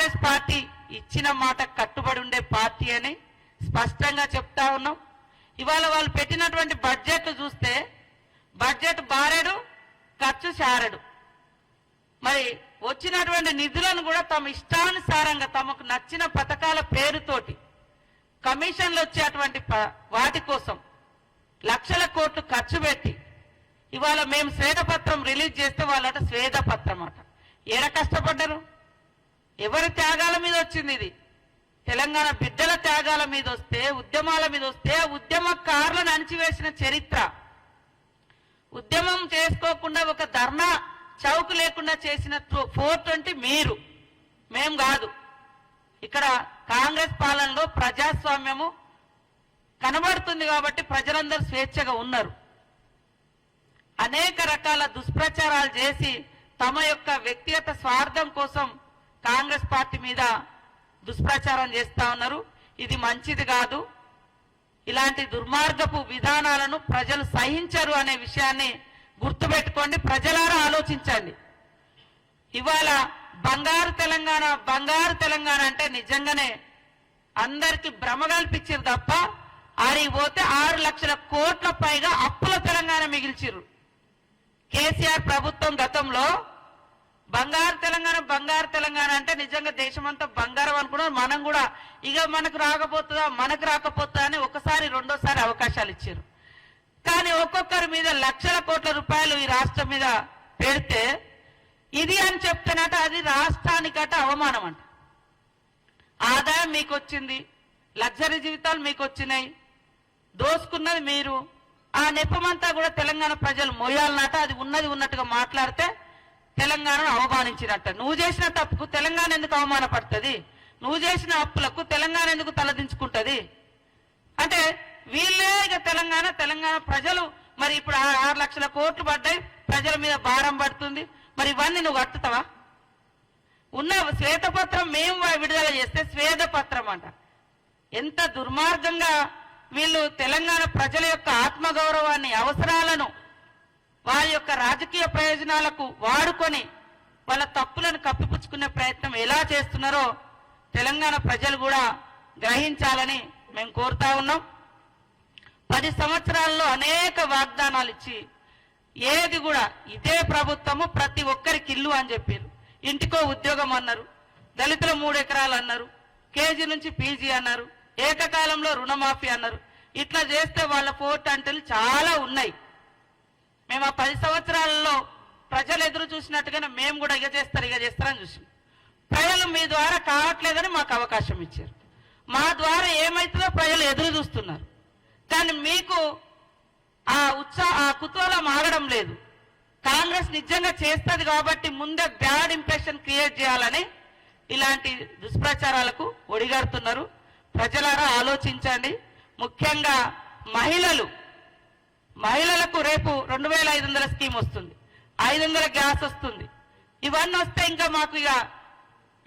Congress party ఇచ్చిన మాట కట్టుబడి ఉండే పార్టీ అని స్పష్టంగా చెప్తా ఉన్నాం. ఇవాళ వాళ్ళు పెట్టినటువంటి బడ్జెట్ చూస్తే బడ్జెట్ బారెడు, ఖర్చు చారడు. మరి వచ్చినటువంటి నిధులను కూడా తమ ఇష్టానుసారంగా తమకు నచ్చిన పథకాల పేరుతోటి కమిషన్లు వచ్చేటువంటి వాటి కోసం లక్షల కోట్లు ఖర్చు పెట్టి ఇవాళ మేము శ్వేతపత్రం రిలీజ్ చేస్తే వాళ్ళట శ్వేతపత్రం అట. ఏడ కష్టపడ్డారు? ఎవరి త్యాగాల మీద వచ్చింది ఇది? తెలంగాణ బిడ్డల త్యాగాల మీద వస్తే, ఉద్యమాల మీద వస్తే, ఉద్యమకారులను అణిచివేసిన చరిత్ర, ఉద్యమం చేసుకోకుండా ఒక ధర్నా చౌక్ లేకుండా చేసిన 420 మీరు, మేం కాదు. ఇక్కడ కాంగ్రెస్ పాలనలో ప్రజాస్వామ్యము కనబడుతుంది కాబట్టి ప్రజలందరూ స్వేచ్ఛగా ఉన్నారు. అనేక రకాల దుష్ప్రచారాలు చేసి తమ యొక్క వ్యక్తిగత స్వార్థం కోసం కాంగ్రెస్ పార్టీ మీద దుష్ప్రచారం చేస్తా ఉన్నారు. ఇది మంచిది కాదు. ఇలాంటి దుర్మార్గపు విధానాలను ప్రజలు సహించరు అనే విషయాన్ని గుర్తుపెట్టుకోండి. ప్రజలారా ఆలోచించండి. ఇవాళ బంగారు తెలంగాణ బంగారు తెలంగాణ అంటే నిజంగానే అందరికి భ్రమ కల్పించారు తప్ప ఆడికి పోతే 6 లక్షల కోట్ల పైగా అప్పుల తెలంగాణ మిగిల్చిరు. కేసీఆర్ ప్రభుత్వం గతంలో బంగారు తెలంగాణ అంటే నిజంగా దేశమంతా బంగారం అనుకున్నారు. మనం కూడా ఇక మనకు రాకపోతుందా అని ఒకసారి రెండోసారి అవకాశాలు ఇచ్చారు. కానీ ఒక్కొక్కరి మీద లక్షల కోట్ల రూపాయలు ఈ రాష్ట్రం మీద పెడితే ఇది అని చెప్తానట అది రాష్ట్రానికట అవమానం అంట. ఆదాయం మీకు వచ్చింది, లగ్జరీ జీవితాలు మీకు వచ్చినాయి, దోసుకున్నది మీరు. ఆ నెపమంతా కూడా తెలంగాణ ప్రజలు మోయాలన్నట. అది ఉన్నది ఉన్నట్టుగా మాట్లాడితే తెలంగాణను అవమానించినట్ట. నువ్వు చేసిన తప్పుకు తెలంగాణ ఎందుకు అవమానపడుతుంది? నువ్వు చేసిన అప్పులకు తెలంగాణ ఎందుకు తలదించుకుంటది? అంటే వీళ్ళే ఇక తెలంగాణ ప్రజలు మరి ఇప్పుడు 6 లక్షల కోట్లు పడ్డాయి, ప్రజల మీద భారం పడుతుంది. మరి ఇవన్నీ నువ్వు కట్టుతావా? ఉన్న శ్వేతపత్రం మేము విడుదల చేస్తే శ్వేతపత్రం అంట. ఎంత దుర్మార్గంగా వీళ్ళు తెలంగాణ ప్రజల యొక్క ఆత్మగౌరవాన్ని, అవసరాలను వారి యొక్క రాజకీయ ప్రయోజనాలకు వాడుకొని వాళ్ళ తప్పులను కప్పిపుచ్చుకునే ప్రయత్నం ఎలా చేస్తున్నారో తెలంగాణ ప్రజలు కూడా గ్రహించాలని మేము కోరుతా ఉన్నాం. 10 సంవత్సరాల్లో అనేక వాగ్దానాలు ఇచ్చి ఏది కూడా ఇదే ప్రభుత్వము ప్రతి ఒక్కరికి ఇల్లు అని చెప్పారు, ఇంటికో ఉద్యోగం అన్నారు, దళితుల 3 ఎకరాలు అన్నారు, కేజీ నుంచి పీజీ అన్నారు, ఏకకాలంలో రుణమాఫీ అన్నారు. ఇట్లా చేస్తే వాళ్ళ 420 చాలా ఉన్నాయి. మేము ఆ 10 సంవత్సరాలలో ప్రజలు ఎదురు చూసినట్టుగానే మేము కూడా ఇక చేస్తారని చూసాం. ప్రజలు మీ ద్వారా కావట్లేదని మాకు అవకాశం ఇచ్చారు. మా ద్వారా ఏమైతుందో ప్రజలు ఎదురు చూస్తున్నారు. కానీ మీకు ఆ కుతూహలం ఆగడం లేదు. కాంగ్రెస్ నిజంగా చేస్తుంది కాబట్టి ముందే బ్యాడ్ ఇంప్రెషన్ క్రియేట్ చేయాలని ఇలాంటి దుష్ప్రచారాలకు ఒడిగడుతున్నారు. ప్రజలారా ఆలోచించండి. ముఖ్యంగా మహిళలకు రేపు 2500 స్కీమ్ వస్తుంది, 500 గ్యాస్ వస్తుంది. ఇవన్నీ వస్తే ఇంకా మాకు ఇక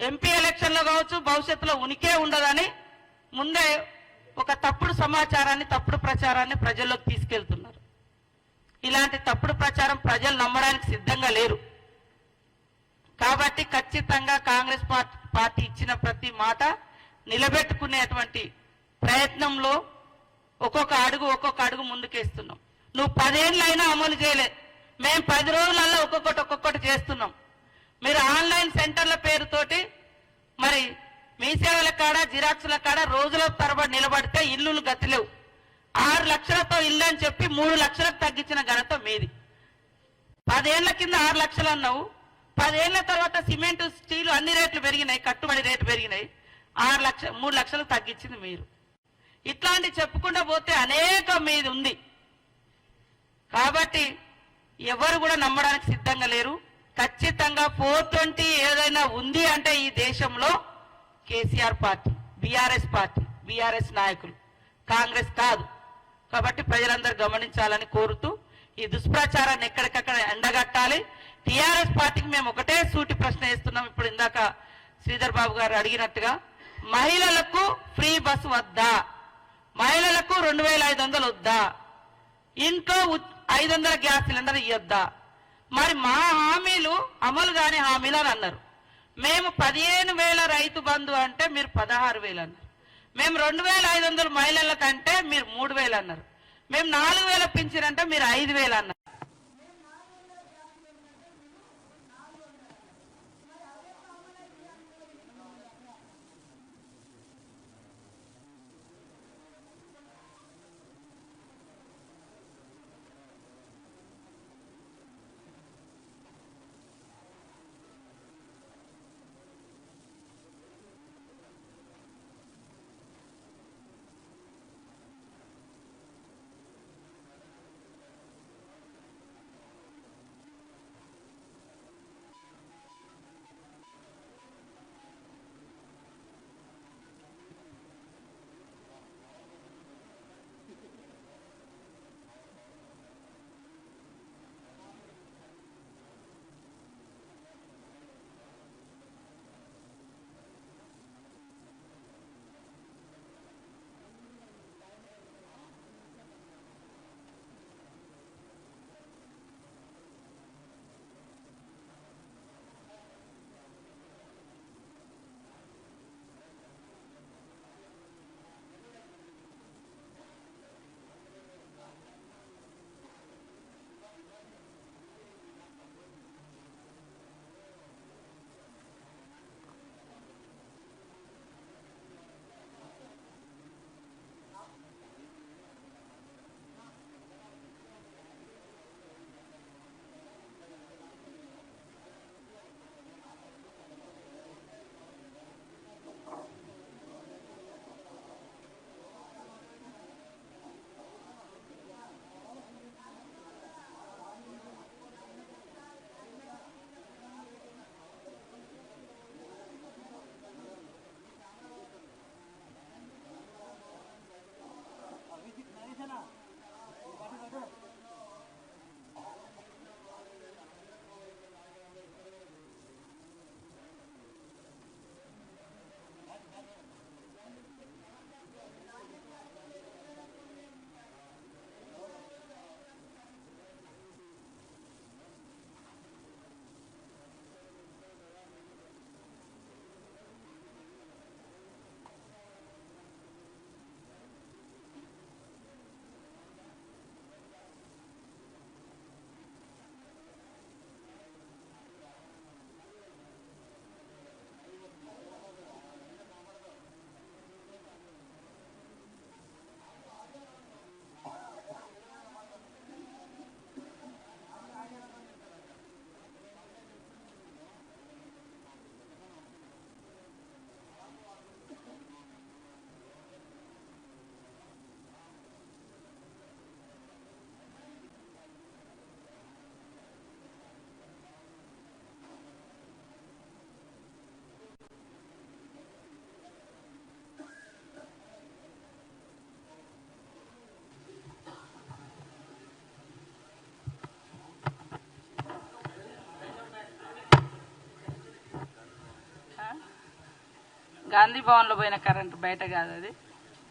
ఎంపీ ఎలక్షన్లో కావచ్చు భవిష్యత్తులో ఉనికే ఉండదని ముందే ఒక తప్పుడు సమాచారాన్ని, తప్పుడు ప్రచారాన్ని ప్రజల్లోకి తీసుకెళ్తున్నారు. ఇలాంటి తప్పుడు ప్రచారం ప్రజలు నమ్మడానికి సిద్ధంగా లేరు. కాబట్టి ఖచ్చితంగా కాంగ్రెస్ పార్టీ ఇచ్చిన ప్రతి మాట నిలబెట్టుకునేటువంటి ప్రయత్నంలో ఒక్కొక్క అడుగు ముందుకేస్తున్నాం. నువ్వు 10 ఏళ్ళైనా అమలు చేయలే, మేము 10 రోజులలో ఒక్కొక్కటి చేస్తున్నాం. మీరు ఆన్లైన్ సెంటర్ల పేరుతోటి మరి మీ సేవల కాడ, జిరాక్సుల కాడ రోజుల తరబడి నిలబడితే ఇల్లులు గతిలేవు. 6 లక్షలతో ఇల్లు అని చెప్పి 3 లక్షలకు తగ్గించిన ఘనత మీది. 10 ఏళ్ల కింద 6 లక్షలు అన్నావు, 10 ఏళ్ల తర్వాత సిమెంట్, స్టీల్ అన్ని రేట్లు పెరిగినాయి, కట్టుబడి రేట్లు పెరిగినాయి, 3 లక్షలకు తగ్గించింది మీరు. ఇట్లాంటి చెప్పుకుంటూ పోతే అనేక మీది ఉంది. కాబట్టి ఎవరు కూడా నమ్మడానికి సిద్ధంగా లేరు. ఖచ్చితంగా 420 ఏదైనా ఉంది అంటే ఈ దేశంలో కేసీఆర్ పార్టీ, బీఆర్ఎస్ నాయకులు, కాంగ్రెస్ కాదు. కాబట్టి ప్రజలందరూ గమనించాలని కోరుతూ ఈ దుష్ప్రచారాన్ని ఎక్కడికక్కడ ఎండగట్టాలి. టీఆర్ఎస్ పార్టీకి మేము ఒకటే సూటి ప్రశ్న వేస్తున్నాం. ఇప్పుడు ఇందాక శ్రీధర్ బాబు గారు అడిగినట్టుగా మహిళలకు ఫ్రీ బస్సు వద్దా, మహిళలకు 2500 వద్దా, ఇంట్లో 500 గ్యాస్ సిలిండర్ ఇవ్వద్దా? మరి మా హామీలు అమలు కాని హామీలు అని అన్నారు. మేము 15,000 రైతు బంధు అంటే మీరు 16,000 అన్నారు. మేము 2,500 మహిళలకంటే మీరు 3,000 అన్నారు. మేము 4,000 పింఛన్ అంటే మీరు 5,000 అన్నారు. గాంధీ భవన్లో పోయిన కరెంటు బయట కాదు అది.